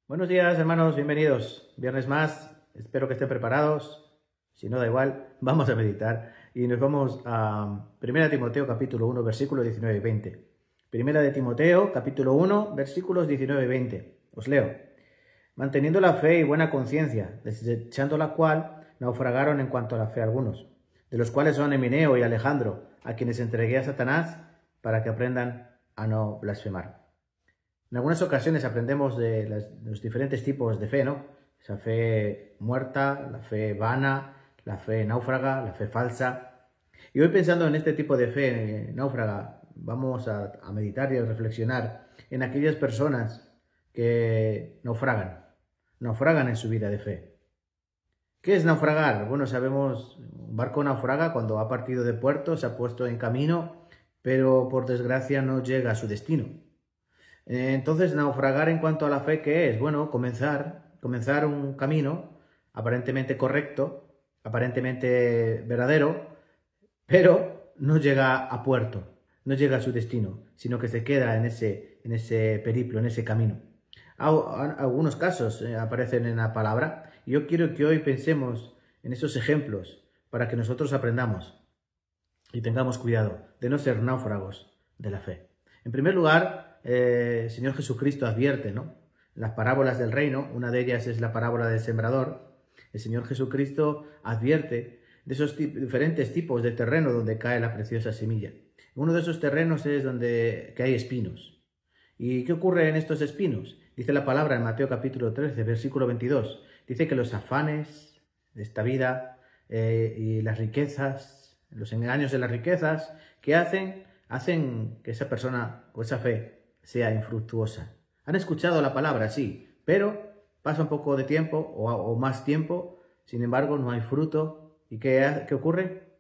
Buenos días, hermanos, bienvenidos. Viernes más, espero que estén preparados. Si no, da igual, vamos a meditar. Y nos vamos a 1 Timoteo capítulo 1, versículos 19 y 20. 1 de Timoteo capítulo 1, versículos 19 y 20. Os leo. Manteniendo la fe y buena conciencia, desechando la cual naufragaron en cuanto a la fe algunos, de los cuales son Emineo y Alejandro, a quienes entregué a Satanás para que aprendan a no blasfemar. En algunas ocasiones aprendemos de los diferentes tipos de fe, ¿no? Esa fe muerta, la fe vana, la fe náufraga, la fe falsa. Y hoy pensando en este tipo de fe náufraga, vamos a meditar y a reflexionar en aquellas personas que naufragan en su vida de fe. ¿Qué es naufragar? Bueno, sabemos, un barco naufraga cuando ha partido de puerto, se ha puesto en camino, pero por desgracia no llega a su destino. Entonces, naufragar en cuanto a la fe, ¿qué es? Bueno, comenzar un camino aparentemente correcto, aparentemente verdadero, pero no llega a puerto, no llega a su destino, sino que se queda en ese periplo, en ese camino. Algunos casos aparecen en la palabra y yo quiero que hoy pensemos en esos ejemplos para que nosotros aprendamos y tengamos cuidado de no ser náufragos de la fe. En primer lugar, el Señor Jesucristo advierte, ¿no? Las parábolas del reino, una de ellas es la parábola del sembrador. El Señor Jesucristo advierte de esos diferentes tipos de terreno donde cae la preciosa semilla. Uno de esos terrenos es donde hay espinos. ¿Y qué ocurre en estos espinos? Dice la palabra en Mateo capítulo 13, versículo 22. Dice que los afanes de esta vida y las riquezas, los engaños de las riquezas, ¿qué hacen que esa persona o esa fe sea infructuosa? Han escuchado la palabra, sí, pero pasa un poco de tiempo o más tiempo, sin embargo no hay fruto. ¿Y qué ocurre?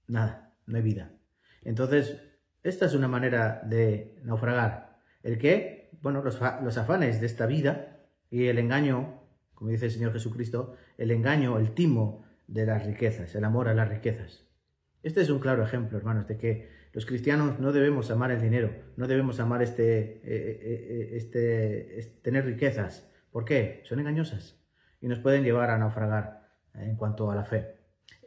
Nada, no hay vida. Entonces, esta es una manera de naufragar. ¿El qué? Bueno, los afanes de esta vida y el engaño, como dice el Señor Jesucristo, el engaño, el timo de las riquezas, el amor a las riquezas. Este es un claro ejemplo, hermanos, de que los cristianos no debemos amar el dinero, no debemos amar tener riquezas. ¿Por qué? Son engañosas y nos pueden llevar a naufragar en cuanto a la fe.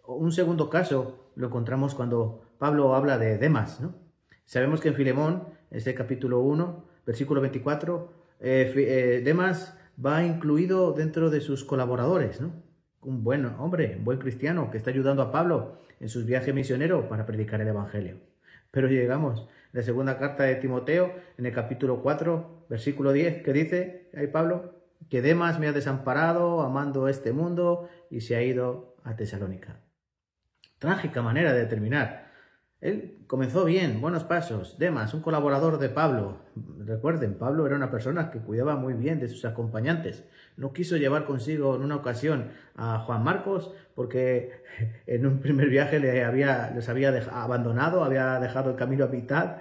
Un segundo caso lo encontramos cuando Pablo habla de Demas, ¿no? Sabemos que en Filemón, este capítulo 1, versículo 24, Demas va incluido dentro de sus colaboradores, ¿no? Un buen hombre, un buen cristiano que está ayudando a Pablo en sus viajes misioneros para predicar el Evangelio. Pero llegamos a la segunda carta de Timoteo, en el capítulo 4, versículo 10, que dice, ahí Pablo, que Demas me ha desamparado amando este mundo y se ha ido a Tesalónica. Trágica manera de terminar. Él comenzó bien, buenos pasos. Demas, un colaborador de Pablo. Recuerden, Pablo era una persona que cuidaba muy bien de sus acompañantes. No quiso llevar consigo en una ocasión a Juan Marcos porque en un primer viaje les había abandonado, había dejado el camino a mitad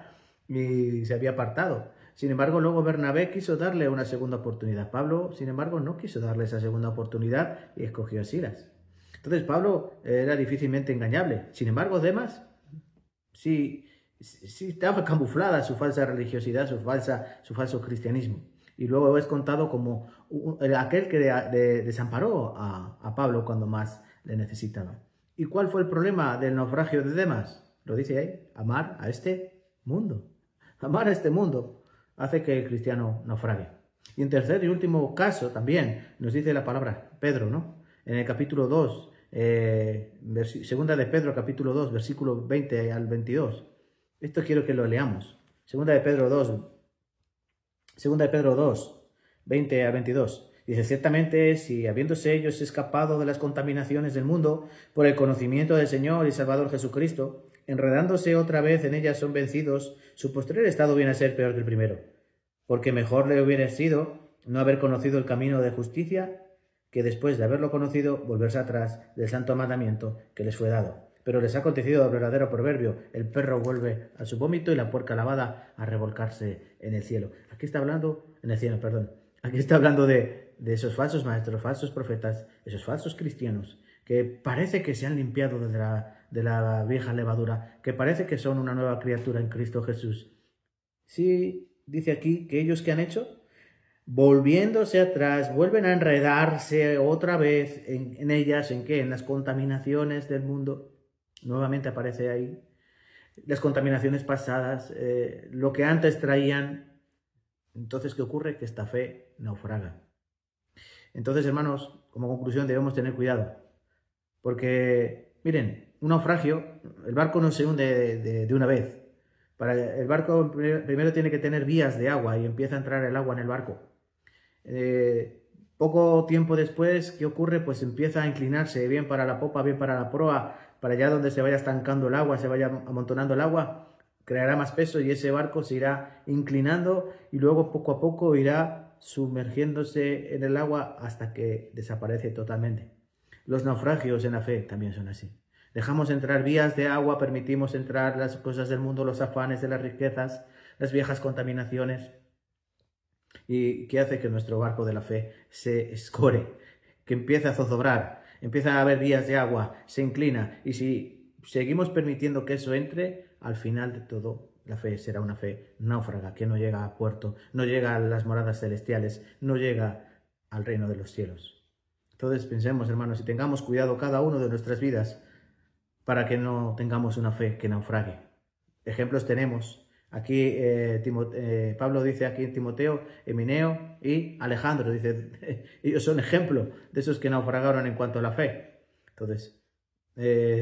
y se había apartado. Sin embargo, luego Bernabé quiso darle una segunda oportunidad. Pablo, sin embargo, no quiso darle esa segunda oportunidad y escogió a Silas. Entonces, Pablo era difícilmente engañable. Sin embargo, Demas, sí estaba camuflada su falsa religiosidad, su falso cristianismo. Y luego es contado como aquel que desamparó a Pablo cuando más le necesitaba. ¿Y cuál fue el problema del naufragio de Demas? Lo dice ahí, amar a este mundo. Amar a este mundo hace que el cristiano naufrague. Y en tercer y último caso también nos dice la palabra Pedro, ¿no? En el capítulo 2, segunda de Pedro, capítulo 2, versículo 20 al 22. Esto quiero que lo leamos. Segunda de Pedro 2, 20 a 22. Dice, ciertamente, si habiéndose ellos escapado de las contaminaciones del mundo por el conocimiento del Señor y Salvador Jesucristo, enredándose otra vez en ellas son vencidos, su posterior estado viene a ser peor que el primero. Porque mejor le hubiera sido no haber conocido el camino de justicia que después de haberlo conocido volverse atrás del santo mandamiento que les fue dado. Pero les ha acontecido el verdadero proverbio, el perro vuelve a su vómito y la puerca lavada a revolcarse en el cielo. Aquí está hablando de esos falsos maestros, falsos profetas, esos falsos cristianos, que parece que se han limpiado de la vieja levadura, que parece que son una nueva criatura en Cristo Jesús. Sí, dice aquí que ellos, ¿qué han hecho? volviéndose atrás, vuelven a enredarse otra vez en ellas, ¿en qué? En las contaminaciones del mundo. Nuevamente aparece ahí. Las contaminaciones pasadas, lo que antes traían. Entonces, ¿qué ocurre? Que esta fe naufraga. Entonces, hermanos, como conclusión debemos tener cuidado. Porque, miren, un naufragio, el barco no se hunde de una vez. Para el barco primero tiene que tener vías de agua y empieza a entrar el agua en el barco. Poco tiempo después, ¿qué ocurre? Pues empieza a inclinarse, bien para la popa, bien para la proa, para allá donde se vaya estancando el agua, se vaya amontonando el agua, creará más peso y ese barco se irá inclinando y luego poco a poco irá sumergiéndose en el agua hasta que desaparece totalmente. Los naufragios en la fe también son así. Dejamos entrar vías de agua, permitimos entrar las cosas del mundo, los afanes de las riquezas, las viejas contaminaciones. ¿Y qué hace? Que nuestro barco de la fe se escore, que empiece a zozobrar, empieza a haber vías de agua, se inclina. Y si seguimos permitiendo que eso entre, al final de todo, la fe será una fe náufraga, que no llega a puerto, no llega a las moradas celestiales, no llega al reino de los cielos. Entonces pensemos, hermanos, y tengamos cuidado cada uno de nuestras vidas para que no tengamos una fe que naufrague. Ejemplos tenemos. Aquí Pablo dice aquí en Timoteo, Emineo y Alejandro, dice, ellos son ejemplo de esos que naufragaron en cuanto a la fe. Entonces,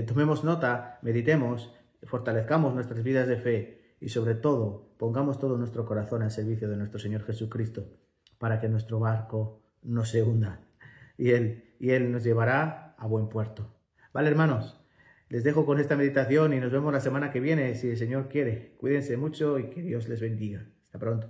tomemos nota, meditemos, fortalezcamos nuestras vidas de fe y sobre todo pongamos todo nuestro corazón al servicio de nuestro Señor Jesucristo para que nuestro barco no se hunda y Él nos llevará a buen puerto. ¿Vale, hermanos? Les dejo con esta meditación y nos vemos la semana que viene, si el Señor quiere. Cuídense mucho y que Dios les bendiga. Hasta pronto.